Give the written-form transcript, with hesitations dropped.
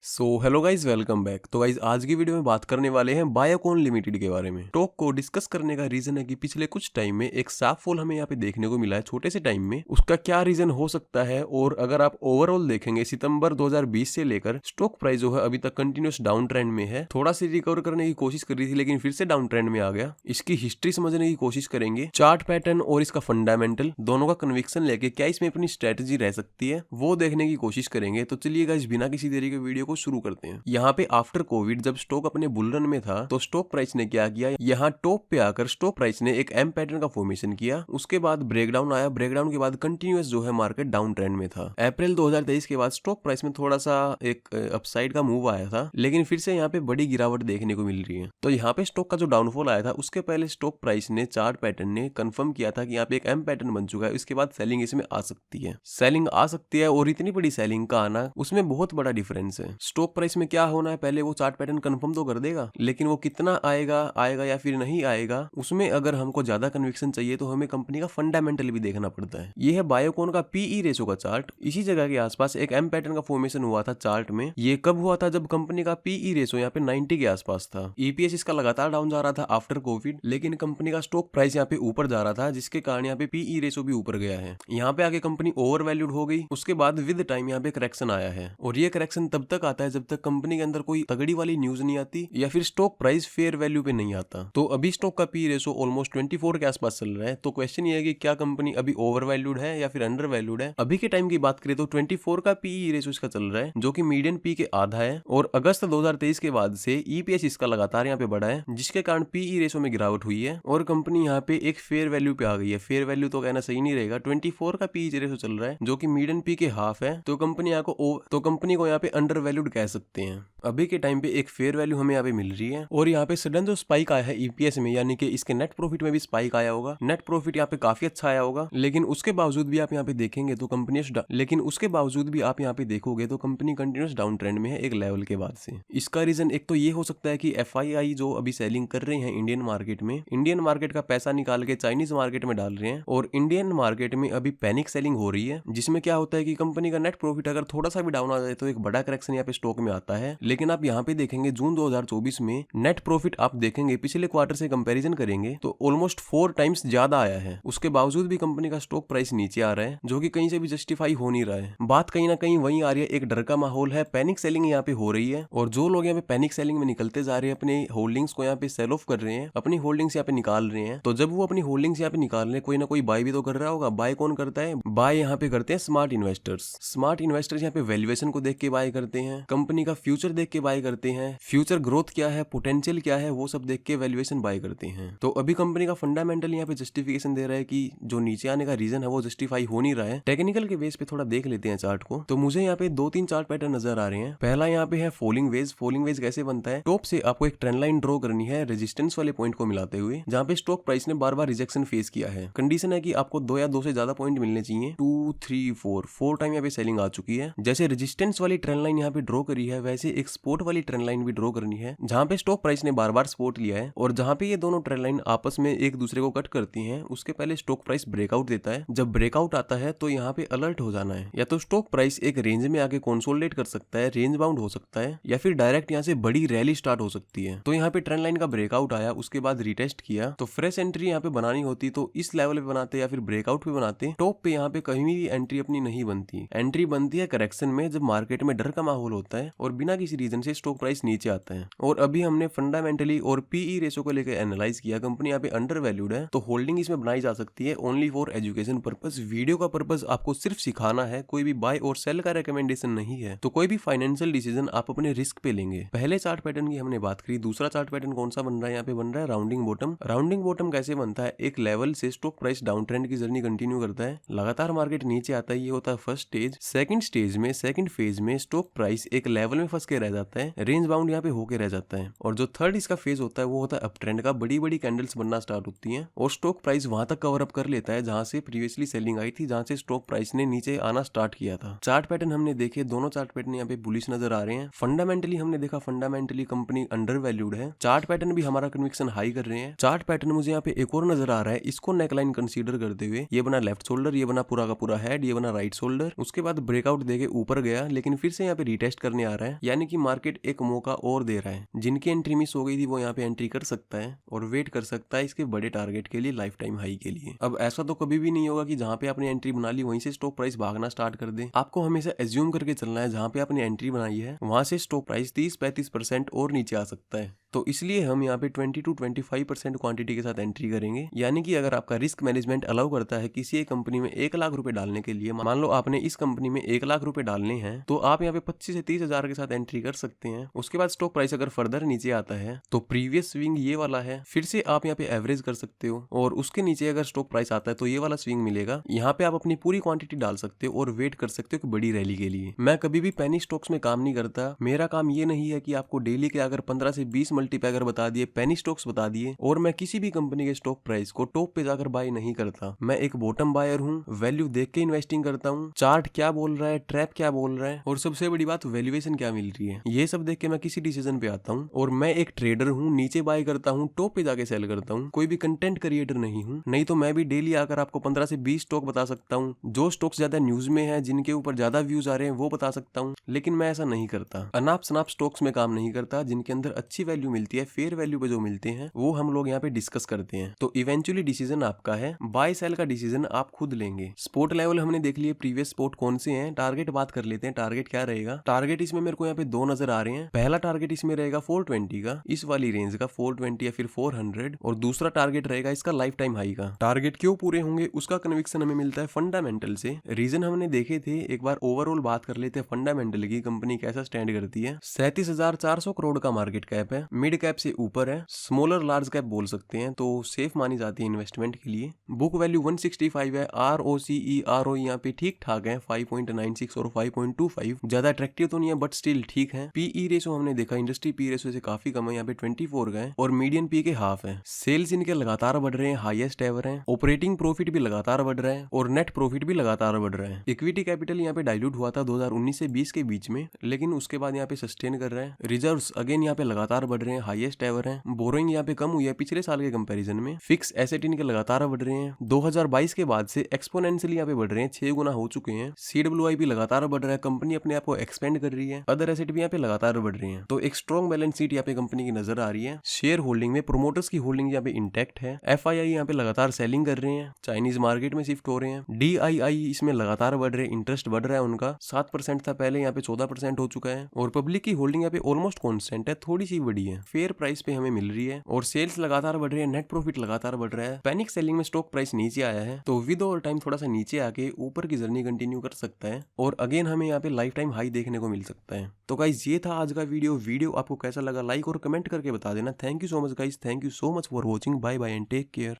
Hello guys, welcome back. तो guys आज की वीडियो में बात करने वाले हैं बायोकॉन लिमिटेड के बारे में। स्टॉक को डिस्कस करने का रीजन है कि पिछले कुछ टाइम में एक साफ फॉल हमें यहाँ पे देखने को मिला है छोटे से टाइम में। उसका क्या रीजन हो सकता है, और अगर आप ओवरऑल देखेंगे सितंबर 2020 से लेकर स्टॉक प्राइस जो है अभी तक कंटिन्यूस डाउन ट्रेंड में है। थोड़ा सी रिकवर करने की कोशिश कर रही थी लेकिन फिर से डाउन ट्रेंड में आ गया। इसकी हिस्ट्री समझने की कोशिश करेंगे, चार्ट पैटर्न और इसका फंडामेंटल दोनों का कन्विक्शन लेके क्या इसमें अपनी स्ट्रेटेजी रह सकती है वो देखने की कोशिश करेंगे। तो चलिए गाइज बिना किसी देरी के वीडियो को शुरू करते हैं। यहाँ पे आफ्टर कोविड जब स्टॉक अपने बुल रन में था तो स्टॉक प्राइस ने क्या किया, यहाँ टॉप पे आकर स्टॉक प्राइस ने एक एम पैटर्न का फॉर्मेशन किया। उसके बाद ब्रेकडाउन आया, ब्रेकडाउन के बाद कंटिन्यूअस जो है मार्केट डाउन ट्रेंड में था। अप्रैल 2023 के बाद स्टॉक प्राइस में थोड़ा सा एक अपसाइड का मूव आया था, लेकिन फिर से यहाँ पे बड़ी गिरावट देखने को मिल रही है। तो यहाँ पे स्टॉक का जो डाउनफॉल आया था उसके पहले स्टॉक प्राइस ने चार्ट पैटर्न ने कंफर्म किया था कि यहाँ पे एक एम पैटर्न बन चुका है। इसके बाद सेलिंग इसमें आ सकती है, सेलिंग आ सकती है, और इतनी बड़ी सेलिंग का आना उसमें बहुत बड़ा डिफरेंस है। स्टॉक प्राइस में क्या होना है, पहले वो चार्ट पैटर्न कंफर्म तो कर देगा, लेकिन वो कितना आएगा या फिर नहीं आएगा, उसमें अगर हमको ज्यादा कन्विक्शन चाहिए तो हमें कंपनी का फंडामेंटल भी देखना पड़ता है। ये है बायोकॉन का पीई रेशो का चार्ट। इसी जगह के आसपास एक एम पैटर्न का फॉर्मेशन हुआ था चार्ट में। ये कब हुआ था, जब कंपनी का पीई रेशो यहाँ पे 90 के आसपास था। ईपीएस इसका लगातार डाउन जा रहा था आफ्टर कोविड, लेकिन कंपनी का स्टॉक प्राइस यहाँ पे ऊपर जा रहा था, जिसके कारण यहाँ पे पीई रेशो भी ऊपर गया है। यहाँ पे आगे कंपनी ओवर वैल्यूड हो गई। उसके बाद विद टाइम यहाँ पे करेक्शन आया है, और ये करेक्शन तब तक आता है जब तक कंपनी के अंदर कोई तगड़ी वाली न्यूज नहीं आती या फिर स्टॉक प्राइस फेयर वैल्यू पे नहीं आता। तो अभी स्टॉक का पी रेशो ऑलमोस्ट 24 के आसपास चल रहा है। तो क्वेश्चन ये है कि क्या कंपनी अभी ओवर वैल्यूड है या फिर अंडर वैल्यूड है। अभी के टाइम की बात करें तो 24 का पीई रेशो इसका चल रहा है, जो कि मीडियन पी के आधा है। और अगस्त 2023 के बाद से ईपीएस इसका लगातार यहाँ पे बढ़ा है, जिसके कारण पीई रेशो में गिरावट हुई है और कंपनी यहाँ पे एक फेयर वैल्यू पे आ गई है। फेयर वैल्यू तो कहना सही नहीं रहेगा, 24 का पीई रेशो चल रहा है जो कि मीडियन पी के हाफ है। तो कंपनी को यहाँ पे अंडर वैल्यूड कह सकते हैं। अभी के टाइम पे एक फेयर वैल्यू हमें यहाँ पे मिल रही है। और यहाँ पे सडन जो स्पाइक आया है ईपीएस में, यानी कि इसके नेट प्रॉफिट में भी स्पाइक आया होगा। नेट प्रॉफिट यहाँ पे काफी अच्छा आया होगा, लेकिन उसके बावजूद भी आप यहाँ पे देखेंगे तो कंपनी कंटिन्यूस डाउन ट्रेंड में है एक लेवल के बाद से। इसका रीजन एक तो ये हो सकता है कि एफआईआई जो अभी सेलिंग कर रहे हैं इंडियन मार्केट का पैसा निकाल के चाइनीज मार्केट में डाल रहे हैं, और इंडियन मार्केट में अभी पैनिक सेलिंग हो रही है, जिसमें क्या होता है कि कंपनी का नेट प्रॉफिट अगर थोड़ा सा भी डाउन आ जाए तो एक बड़ा करेक्शन यहाँ पे स्टॉक में आता है। लेकिन आप यहाँ पे देखेंगे जून 2024 में नेट प्रॉफिट आप देखेंगे पिछले क्वार्टर से कंपैरिजन करेंगे तो ऑलमोस्ट 4 टाइम्स ज्यादा आया है। उसके बावजूद भी कंपनी का स्टॉक प्राइस नीचे आ रहा है, जो कि कहीं से भी जस्टिफाई हो नहीं रहा है। बात कहीं ना कहीं वहीं आ रही है, एक डर का माहौल है, पैनिक सेलिंग यहाँ पे हो रही है। और जो लोग यहाँ पे पैनिक सेलिंग में निकलते जा रहे हैं, अपने होल्डिंग्स को यहाँ पे सेल ऑफ कर रहे हैं, अपनी होल्डिंग्स यहाँ पे निकाल रहे हैं, तो जब वो अपनी होल्डिंग्स यहाँ पे निकाल रहे हैं कोई ना कोई बाय भी तो कर रहा होगा। बाय कौन करता है? बाय यहाँ पे करते हैं स्मार्ट इन्वेस्टर्स यहाँ पे वैल्यूएशन को देख के बाय करते हैं, कंपनी का फ्यूचर देख के बाय करते हैं, फ्यूचर ग्रोथ क्या है, पोटेंशियल क्या है, वो सब देख के वैल्यूएशन बाय करते हैं। तो अभी कंपनी का फंडामेंटल यहाँ पे जस्टिफिकेशन दे रहा है कि जो नीचे आने का रीजन है वो जस्टिफाई हो नहीं रहा है। टेक्निकल के बेस पे थोड़ा देख लेते हैं चार्ट को। तो मुझे यहाँ पे 2-3 चार्ट पैटर्न नजर आ रहे हैं। पहला यहाँ पे है फॉलिंग वेज कैसे बनता है, टॉप से आपको एक ट्रेंड लाइन ड्रॉ करनी है रेजिस्टेंस वाले पॉइंट को मिलाते हुए, जहाँ पे स्टॉक प्राइस ने बार बार रिजेक्शन फेस किया है। कंडीशन है कि आपको 2 या 2 से ज्यादा पॉइंट मिलने चाहिए। 2, 3, 4 टाइम यहाँ पे सेलिंग आ चुकी है। जैसे रेजिस्टेंस वाली ट्रेंड लाइन यहाँ पे ड्रॉ करी है, वैसे एक सपोर्ट वाली ट्रेंड लाइन भी ड्रॉ करनी है, जहाँ पे स्टॉक प्राइस ने बार बार सपोर्ट लिया है। और जहाँ पे ये दोनों ट्रेंड लाइन आपस में एक दूसरे को कट करती हैं, उसके पहले स्टॉक प्राइस ब्रेकआउट देता है। जब ब्रेकआउट आता है तो यहाँ पे अलर्ट हो जाना है, या तो स्टॉक प्राइस एक रेंज में आके कंसोलिडेट कर सकता है, रेंज बाउंड हो सकता है, या फिर डायरेक्ट यहाँ से बड़ी रैली स्टार्ट हो सकती है। तो यहाँ पे ट्रेंड लाइन का ब्रेकआउट आया, उसके बाद रिटेस्ट किया, तो फ्रेश एंट्री यहाँ पे बनानी होती तो इस लेवल पे बनाते या फिर ब्रेकआउट पे बनाते। टॉप पे यहाँ पे कहीं भी एंट्री अपनी नहीं बनती, एंट्री बनती है करेक्शन में, जब मार्केट में डर का माहौल होता है और बिना किसी रीजन से स्टॉक प्राइस नीचे आता है। और अभी हमने फंडामेंटली और पीई रेशो को लेकर एनालाइज किया, कंपनी यहाँ पे अंडर वैल्यूड है, तो होल्डिंग इसमें बनाई जा सकती है only for education purpose. Video का पर्पस आपको सिर्फ सिखाना है, कोई भी बाय और सेल का रिकमेंडेशन नहीं है। तो कोई भी फाइनेंशियल डिसीजन आप अपने रिस्क पे लेंगे। पहले चार्ट पैटर्न की हमने बात करी। दूसरा चार्ट पैटर्न कौन सा बन रहा है, यहाँ पे बन रहा है राउंडिंग बॉटम। राउंडिंग बॉटम कैसे बनता है, एक लेवल से स्टॉक प्राइस डाउन ट्रेंड की जर्नी कंटिन्यू करता है, लगातार मार्केट नीचे आता है, ये होता है फर्स्ट स्टेज। सेकंड फेज में स्टॉक प्राइस एक लेवल में फंस के रह जाता है, रेंज बाउंड यहाँ पे होके रह जाता है। और जो थर्ड इसका फेज होता है वो होता है अप ट्रेंड का, बड़ी बड़ी कैंडल्स बनना स्टार्ट होती हैं और स्टॉक प्राइस वहां तक कवर अप कर लेता है जहां से प्रीवियसली सेलिंग आई थी, जहां से स्टॉक प्राइस ने नीचे आना स्टार्ट किया था। चार्ट पैटर्न हमने देखे, दोनों चार्ट पैटर्न यहाँ पे बुलिश नजर आ रहे हैं। फंडामेंटली हमने देखा, फंडामेंटली कंपनी अंडर वैल्यूड है। चार्ट पैटर्न भी हमारा कन्विक्शन हाई कर रहे हैं। चार्ट पैटर्न मुझे यहाँ पे एक और नजर आ रहा है, इसको नेकलाइन कंसीडर करते हुए, ये बना लेफ्ट शोल्डर, ये बना पूरा का पूरा हेड, ये बना राइट शोल्डर, उसके बाद ब्रेकआउट देके ऊपर गया, लेकिन फिर से यहाँ पे रिटेस्ट करने आ रहा है, यानी कि मार्केट एक मौका और दे रहा है। जिनकी एंट्री मिस हो गई थी वो यहाँ पे एंट्री कर सकता है और वेट कर सकता है इसके बड़े टारगेट के लिए, लाइफ टाइम हाई के लिए। अब ऐसा तो कभी भी नहीं होगा कि जहां पे आपने एंट्री बना ली वहीं से स्टॉक प्राइस भागना स्टार्ट कर दे। आपको हमेशा एज्यूम करके चलना है जहां पे आपने एंट्री बनाई है वहां से स्टॉक प्राइस 30-35% और नीचे आ सकता है। तो इसलिए हम यहाँ पे 20-25% क्वांटिटी के साथ एंट्री करेंगे, यानी कि अगर आपका रिस्क मैनेजमेंट अलाउ करता है किसी एक कंपनी में 1 लाख रुपए डालने के लिए, मान लो आपने इस कंपनी में 1 लाख रुपए डालने हैं, तो आप यहाँ पे 25 से 30 हजार के साथ एंट्री कर सकते हैं। उसके बाद स्टॉक प्राइस अगर फर्दर नीचे आता है तो प्रीवियस स्विंग ये वाला है, फिर से आप यहाँ पे एवरेज कर सकते हो और उसके नीचे अगर स्टॉक प्राइस आता है तो ये वाला स्विंग मिलेगा। यहाँ पे आप अपनी पूरी क्वांटिटी डाल सकते हो और वेट कर सकते हो कि बड़ी रैली के लिए। मैं कभी भी पेनी स्टॉक्स में काम नहीं करता। मेरा काम ये नहीं है कि आपको डेली के अगर 15 से 20 मल्टीपैगर बता दिए, पेनी स्टॉक्स बता दिए, और मैं किसी भी कंपनी के स्टॉक प्राइस को टॉप पे जाकर बाय नहीं करता। मैं एक बॉटम बायर हूँ, वैल्यू देख के इन्वेस्टिंग करता हूँ। चार्ट क्या बोल रहा है, ट्रैप क्या बोल रहा है, और सबसे बड़ी बात वैल्यूएशन क्या मिल रही है, ये सब देख के मैं किसी डिसीजन पे आता हूँ। और मैं एक ट्रेडर हूँ, नीचे बाय करता हूँ, टॉप पे जाके सेल करता हूँ। कोई भी कंटेंट क्रिएटर नहीं हूँ। नहीं तो मैं भी डेली आकर आपको 15 से 20 स्टॉक बता सकता हूँ, जो स्टॉक्स ज्यादा न्यूज में है, जिनके ऊपर ज्यादा व्यूज आ रहे हैं वो बता सकता हूँ, लेकिन मैं ऐसा नहीं करता। अनाप शनाप स्टॉक्स में काम नहीं करता। जिनके अंदर अच्छी वैल्यू मिलती है, फेयर वैल्यू पे जो मिलते हैं, वो हम लोग यहाँ पे डिस्कस करते हैं। तो इवेंचुअली डिसीजन आपका है, बाय सेल का डिसीजन आप खुद लेंगे। स्पोर्ट लेवल हमने देख लिए, प्रीवियस स्पोर्ट कौन से हैं। टारगेट बात कर लेते हैं, टारगेट क्या रहेगा। टारगेट इसमें मेरे को यहाँ पे 2 नजर आ रहे हैं। पहला टारगेट इसमें रहेगा 420 का, इस वाली रेंज का 420 या फिर 400, और दूसरा टारगेट रहेगा इसका लाइफ टाइम हाई का। टारगेट क्यों पूरे होंगे उसका कन्विक्शन हमें मिलता है फंडामेंटल से। रीजन हमने देखे थे, एक बार ओवरऑल बात कर लेते हैं फंडामेंटल की, कंपनी कैसा स्टैंड करती है। 37,400 करोड़ का मार्केट कैप है, मिड कैप से ऊपर है, स्मॉलर लार्ज कैप बोल सकते हैं, तो सेफ मानी जाती है इन्वेस्टमेंट के लिए। बुक वैल्यू 165 है, ROCE ROE यहाँ पे ठीक ठाक है, 5.96 और 5.25, ज्यादा अट्रैक्टिव तो नहीं है बट स्टिल ठीक है। PE रेशो हमने देखा इंडस्ट्री PE रेशो से काफी कम है, यहाँ पे 24 का है और मीडियन P के हाफ है। सेल्स इनके लगातार बढ़ रहे हैं, हाईएस्ट एवर है। ऑपरेटिंग प्रॉफिट भी लगातार बढ़ रहा है और नेट प्रॉफिट भी लगातार बढ़ रहा है। इक्विटी कैपिटल यहाँ पे डाइल्यूट हुआ था 2019 से 20 के बीच में, लेकिन उसके बाद यहाँ पे सस्टेन कर रहा है। रिजर्व्स अगेन यहाँ पे लगातार बढ़ रहे हैं, हाईएस्ट एवर है। बोरोइंग यहाँ पे कम हुई है पिछले साल के कंपैरिजन में। फिक्स एसेट इनके लगातार बढ़ रहे हैं, 2022 के बाद से एक्सपोनेंशियली यहाँ पे बढ़ रहे हैं, 6 गुना हो चुके हैं। CWI भी लगातार बढ़ रहा है, कंपनी अपने आप को एक्सपेंड कर रही है। अदर एसेट भी यहाँ पे लगातार बढ़ रहे हैं, तो एक स्ट्रॉन्ग बैलेंस शीट यहाँ पे कंपनी की नजर आ रही है। शेयर होल्डिंग में प्रोमोटर्स की होल्डिंग यहाँ पे इंटैक्ट है। FII यहाँ पे लगातार सेलिंग कर रहे हैं, चाइनीज मार्केट में शिफ्ट हो रहे हैं। DII इसमें लगातार बढ़ रहे हैं, इंटरेस्ट बढ़ रहा है उनका, 7% था पहले, यहाँ पे 14% हो चुका है। और पब्लिक की होल्डिंग यहाँ पे ऑलमोस्ट कॉन्स्टेंट है, थोड़ी सी बड़ी है, फेयर प्राइस पे हमें मिल रही है। और सेल्स लगातार बढ़ रहे हैं, नेट प्रॉफिट लगातार बढ़ रहा है। पैनिक सेलिंग में स्टॉक प्राइस नीचे आया है, तो विद ओवर टाइम थोड़ा सा नीचे आके ऊपर की जर्नी कंटिन्यू कर सकता है और अगेन हमें यहाँ पे लाइफ टाइम हाई देखने को मिल सकता है। तो गाइस ये था आज का वीडियो आपको कैसा लगा लाइक और कमेंट करके बता देना। Thank you so much guys, thank you so much for watching, bye bye and take care.